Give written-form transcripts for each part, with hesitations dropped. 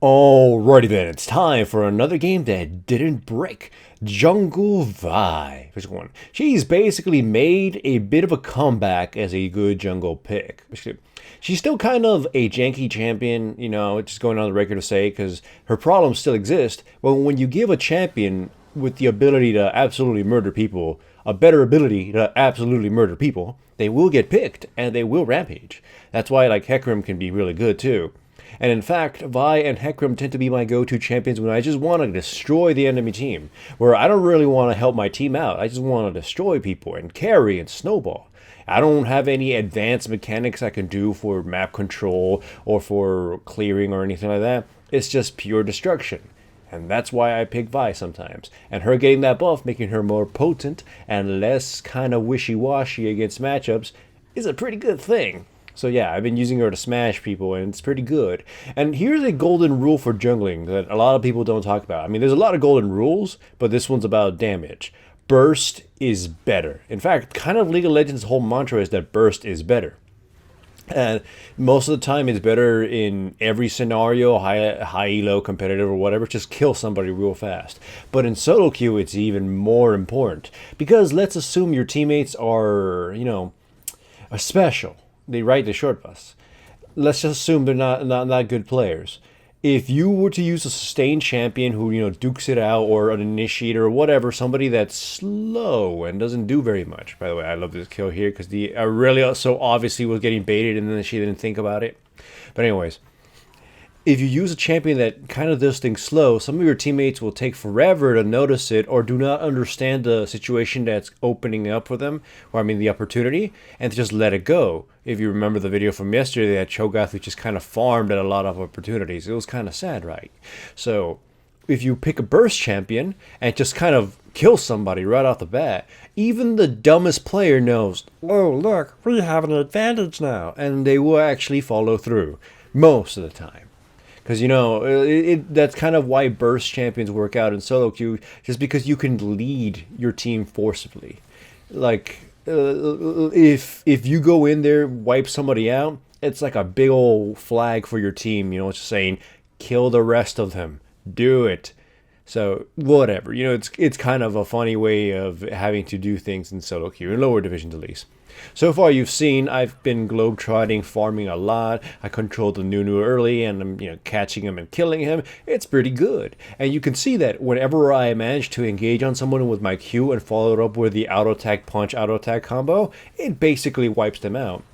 Alrighty then, it's time for another game that didn't break. Jungle Vi. Which one? She's basically made a bit of a comeback as a good jungle pick. She's still kind of a janky champion, just going on the record to say, because her problems still exist. But when you give a champion with the ability to absolutely murder people, a better ability to absolutely murder people, they will get picked and they will rampage. That's why like Hecarim can be really good too. And in fact, Vi and Hecarim tend to be my go-to champions when I just want to destroy the enemy team, where I don't really want to help my team out. I just want to destroy people and carry and snowball. I don't have any advanced mechanics I can do for map control or for clearing or anything like that. It's just pure destruction. And that's why I pick Vi sometimes. And her getting that buff, making her more potent and less kind of wishy-washy against matchups, is a pretty good thing. So yeah, I've been using her to smash people, and it's pretty good. And here's a golden rule for jungling that a lot of people don't talk about. I mean, there's a lot of golden rules, but this one's about damage. Burst is better. In fact, kind of League of Legends' whole mantra is that burst is better. And most of the time, it's better in every scenario, high elo, competitive, or whatever. Just kill somebody real fast. But in solo queue, it's even more important. Because let's assume your teammates are, a special. They ride the short bus. Let's just assume they're not good players. If you were to use a sustained champion who, dukes it out, or an initiator or whatever, somebody that's slow and doesn't do very much. By the way, I love this kill here because the Aurelia so obviously was getting baited and then she didn't think about it. But anyways, if you use a champion that kind of does things slow, some of your teammates will take forever to notice it or do not understand the situation that's opening up for them, or I mean the opportunity, and just let it go. If you remember the video from yesterday, that Cho'Gath just kind of farmed at a lot of opportunities. It was kind of sad, right? So if you pick a burst champion and just kind of kill somebody right off the bat, even the dumbest player knows, oh look, we have an advantage now, and they will actually follow through most of the time. Because, that's kind of why burst champions work out in solo queue, just because you can lead your team forcibly. Like, if you go in there, wipe somebody out, it's like a big old flag for your team, it's just saying, kill the rest of them. Do it. So, whatever. It's kind of a funny way of having to do things in solo queue, in lower divisions at least. So far you've seen I've been globetrotting, farming a lot. I controlled the Nunu early and I'm catching him and killing him. It's pretty good. And you can see that whenever I manage to engage on someone with my Q and follow it up with the auto attack punch auto attack combo, it basically wipes them out.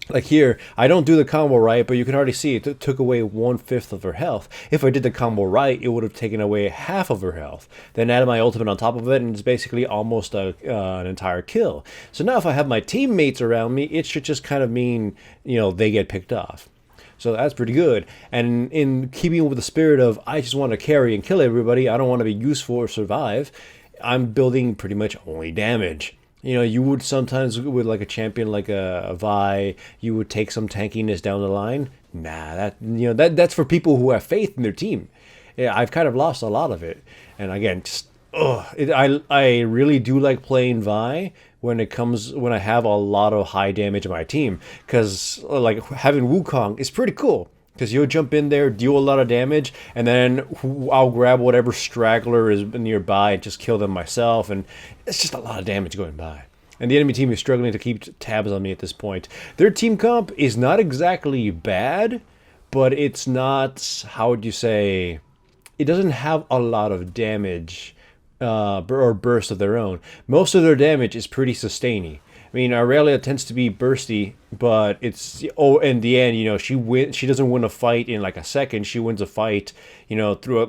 Like here, I don't do the combo right, but you can already see it took away 1/5 of her health. If I did the combo right, it would have taken away half of her health. Then added my ultimate on top of it, and it's basically almost an entire kill. So now if I have my teammates around me, it should just kind of mean, they get picked off. So that's pretty good. And in keeping with the spirit of, I just want to carry and kill everybody, I don't want to be useful or survive, I'm building pretty much only damage. You would sometimes, with like a champion like a Vi, you would take some tankiness down the line. Nah, that's for people who have faith in their team. Yeah, I've kind of lost a lot of it. And again, I really do like playing Vi when I have a lot of high damage in my team, because like having Wukong is pretty cool. Because you'll jump in there, deal a lot of damage, and then I'll grab whatever straggler is nearby and just kill them myself. And it's just a lot of damage going by. And the enemy team is struggling to keep tabs on me at this point. Their team comp is not exactly bad, but it's not, how would you say, it doesn't have a lot of damage or burst of their own. Most of their damage is pretty sustaining. I mean, Aurelia tends to be bursty, but it's in the end, she doesn't win a fight in like a second. She wins a fight, through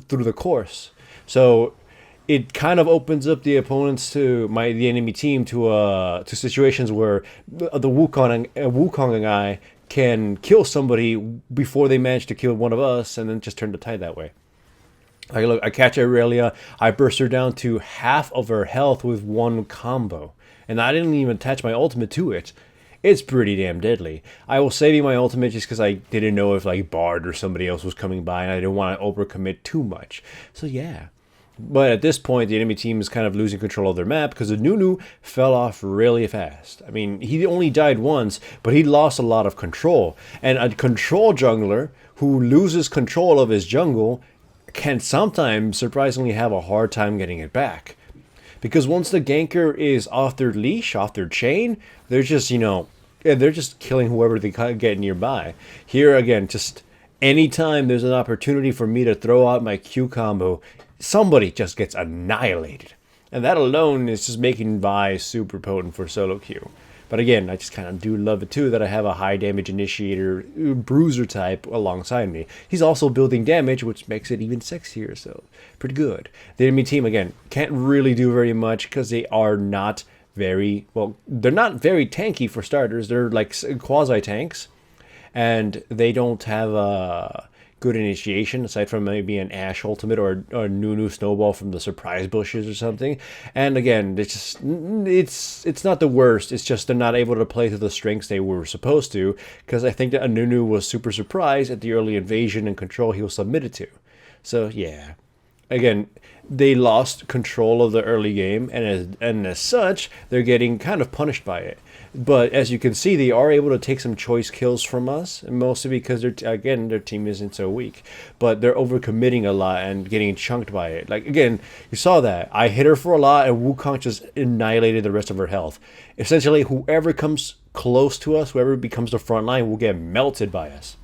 the course. So it kind of opens up the opponents to the enemy team to situations where the Wukong guy can kill somebody before they manage to kill one of us, and then just turn the tide that way. Like, look, I catch Aurelia, I burst her down to half of her health with one combo. And I didn't even attach my ultimate to it. It's pretty damn deadly. I was saving my ultimate just because I didn't know if like Bard or somebody else was coming by, and I didn't want to overcommit too much. So yeah. But at this point, the enemy team is kind of losing control of their map because the Nunu fell off really fast. I mean, he only died once, but he lost a lot of control. And a control jungler who loses control of his jungle can sometimes surprisingly have a hard time getting it back. Because once the ganker is off their leash, off their chain, they're just, they're just killing whoever they get nearby. Here again, just anytime there's an opportunity for me to throw out my Q combo, somebody just gets annihilated. And that alone is just making Vi super potent for solo Q. But again, I just kind of do love it too that I have a high damage initiator bruiser type alongside me. He's also building damage, which makes it even sexier, so pretty good. The enemy team, again, can't really do very much because they are not very, well, they're not very tanky for starters. They're like quasi-tanks, and they don't have a good initiation aside from maybe an Ash ultimate or a Nunu snowball from the surprise bushes or something. And again, it's not the worst. It's just they're not able to play to the strengths they were supposed to, because I think that a Nunu was super surprised at the early invasion and control he was submitted to. So yeah, again, they lost control of the early game, and as such, they're getting kind of punished by it. But as you can see, they are able to take some choice kills from us, mostly because their team isn't so weak. But they're overcommitting a lot and getting chunked by it. Like again, you saw that I hit her for a lot, and Wukong just annihilated the rest of her health. Essentially, whoever comes close to us, whoever becomes the front line, will get melted by us.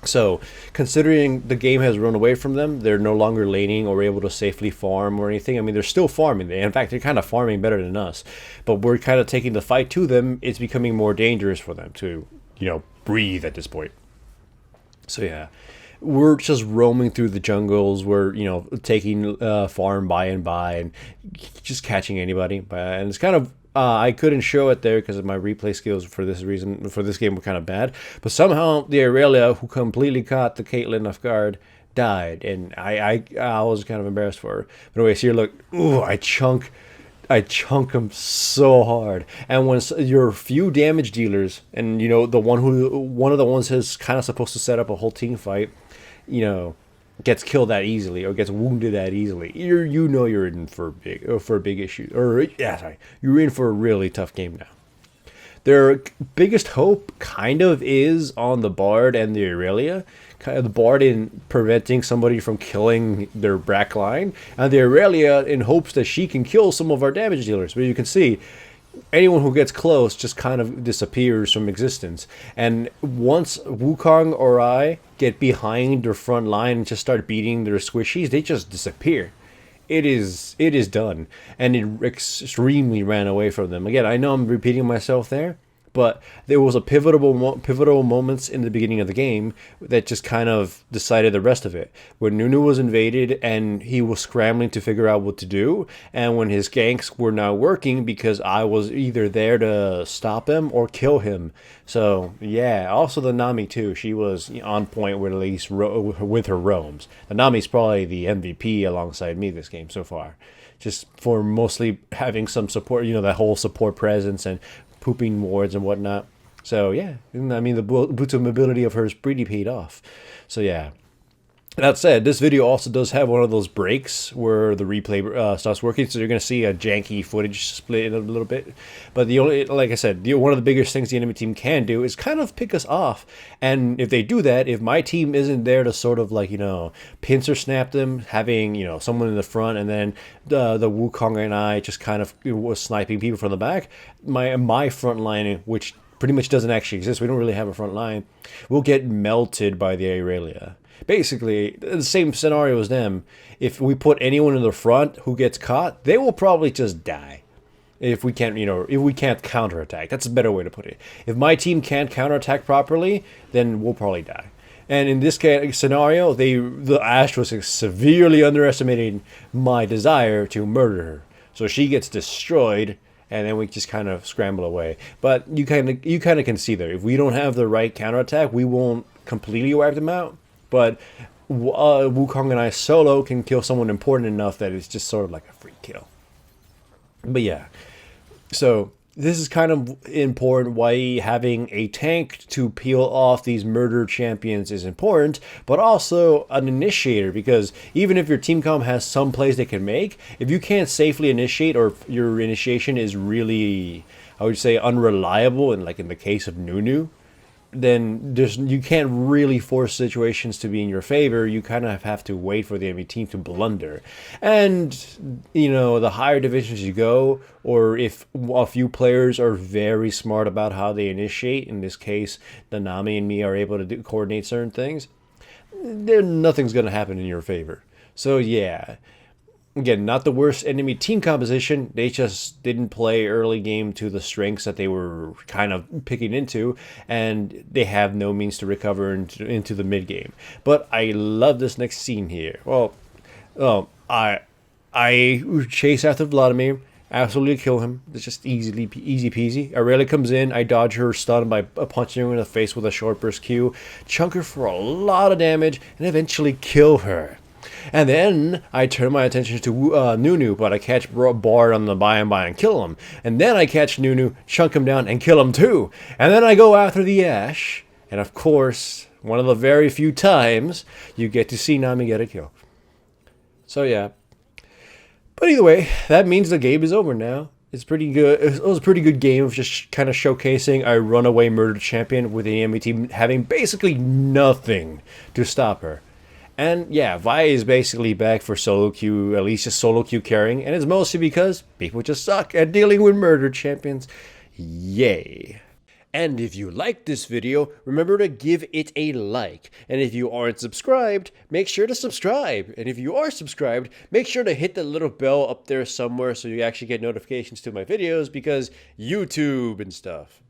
So, considering the game has run away from them, they're no longer laning or able to safely farm or anything. I mean, they're still farming. In fact, they're kind of farming better than us. But we're kind of taking the fight to them. It's becoming more dangerous for them to, breathe at this point. So, yeah. We're just roaming through the jungles. We're, taking farm by and just catching anybody. And it's kind of... I couldn't show it there because my replay skills for this game were kind of bad. But somehow the Aurelia, who completely caught the Caitlyn off guard, died, and I was kind of embarrassed for her. But anyways, here look, ooh, I chunk him so hard. And when your few damage dealers, and one of the ones who's kind of supposed to set up a whole team fight, gets killed that easily or gets wounded that easily, you're in for a big issue, you're in for a really tough game now. Their biggest hope kind of is on the Bard and the Aurelia. Kind of the Bard in preventing somebody from killing their back line, and the Aurelia in hopes that she can kill some of our damage dealers. But you can see anyone who gets close just kind of disappears from existence. And once Wukong or I get behind their front line and just start beating their squishies, they just disappear. It is done. And it extremely ran away from them. Again, I know I'm repeating myself there, but there was a pivotal moments in the beginning of the game that just kind of decided the rest of it. When Nunu was invaded and he was scrambling to figure out what to do, and when his ganks were not working because I was either there to stop him or kill him. So yeah, also the Nami too. She was on point with at least with her roams. The Nami's probably the MVP alongside me this game so far. Just for mostly having some support, that whole support presence and pooping wards and whatnot. So yeah, I mean, the boots of mobility of hers pretty paid off. So yeah. That said, this video also does have one of those breaks where the replay stops working, so you're going to see a janky footage split in a little bit. But like I said, one of the biggest things the enemy team can do is kind of pick us off. And if they do that, if my team isn't there to sort of pincer snap them, having, someone in the front, and then the Wukong and I just kind of was sniping people from the back, my front line, which pretty much doesn't actually exist, we don't really have a front line, will get melted by the Aurelia. Basically, the same scenario as them. If we put anyone in the front who gets caught, they will probably just die. If we can't, counterattack. That's a better way to put it. If my team can't counterattack properly, then we'll probably die. And in this scenario, the Ashe was severely underestimating my desire to murder her. So she gets destroyed, and then we just kind of scramble away. But you kind of can see there. If we don't have the right counterattack, we won't completely wipe them out. But Wukong and I solo can kill someone important enough that it's just sort of like a free kill. But yeah, so this is kind of important why having a tank to peel off these murder champions is important, but also an initiator, because even if your team comp has some plays they can make, if you can't safely initiate, or if your initiation is really, I would say, unreliable, and like in the case of Nunu, then you can't really force situations to be in your favor. You kind of have to wait for the enemy team to blunder. And, the higher divisions you go, or if a few players are very smart about how they initiate, in this case, Nanami and me are able to coordinate certain things, then nothing's going to happen in your favor. So, yeah. Again, not the worst enemy team composition. They just didn't play early game to the strengths that they were kind of picking into, and they have no means to recover into the mid game. But I love this next scene here. Well, I chase after Vladimir, absolutely kill him. It's just easy peasy. Aurelia comes in, I dodge her stun by punching her in the face with a short burst Q, chunk her for a lot of damage, and eventually kill her. And then I turn my attention to Nunu, but I catch Bard on the by and kill him. And then I catch Nunu, chunk him down, and kill him too. And then I go after the Ashe. And of course, one of the very few times you get to see Nami get a kill. So yeah. But either way, that means the game is over now. It's pretty good. It was a pretty good game of just kind of showcasing a runaway murder champion with the enemy team having basically nothing to stop her. And yeah, Vi is basically back for solo queue, at least just solo queue carrying, and it's mostly because people just suck at dealing with murder champions. Yay. And if you liked this video, remember to give it a like. And if you aren't subscribed, make sure to subscribe. And if you are subscribed, make sure to hit the little bell up there somewhere so you actually get notifications to my videos, because YouTube and stuff.